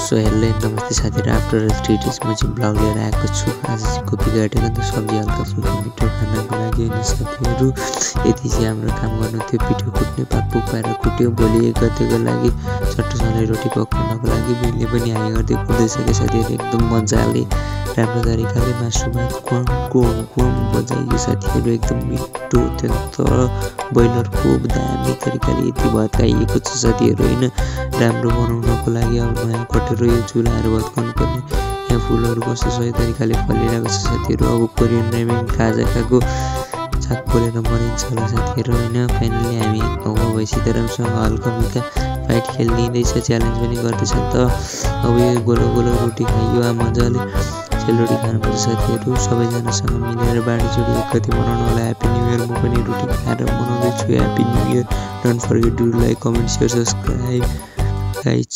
So hello नमस्ते साथीहरु, after 3 days म चाहिँ ब्लग लिएर आएको छु। आज चाहिँ कोपी काटेको अन्त सब्जी हल्का फुल्का मिठो खानको लागि हैन साथीहरु। यति चाहिँ हाम्रो काम गर्नु थियो, पिठो कुट्ने पाकपुक पारेर कुट्यो। भोलि 1 गतेको लागि चट्टोसँगले रोटी पकाउनको लागि बिलले पनि हाई गर्दै कुट्दैछ के साथीहरु। एकदम मजाले राम्रो तरिकाले मासुमा कोम बजाइयो साथीहरु। एकदम मिठो थियो तर ब्रोइलरको दामी तरिकाले यति भत्काइएको छ साथीहरु हैन। राम्रो बनाउनको लागि अब नयाँ कटेर यो चुलाहरु भत्काउनु पर्ने। यहाँ फुलहरु कस्तो सही तरिकाले फलिरहेको छ साथीहरु। अब कोरियन ड्राइभिङ खाजाको छाक खोलेर मरिन्छ होला साथीहरु हैन। फाइनली हामी गाउँमा भइसितरमसँग हल्का फुल्का फाइट खेल्दिँदैछ, च्यालेन्ज पनि गर्दैछ नि त। अब यो गोलो गोलो रोटी खाइयो मजाले सेलरोटी खानुपर्छ साथीहरु। सबैजनासँग मिलेर बाँडीचुँडी 1 गते मनाउनु होला। Happy new year. म पनि रोटी खाएर मनाउँदैछु। Happy new year. Don't forget to like, comment, share, subscribe guys.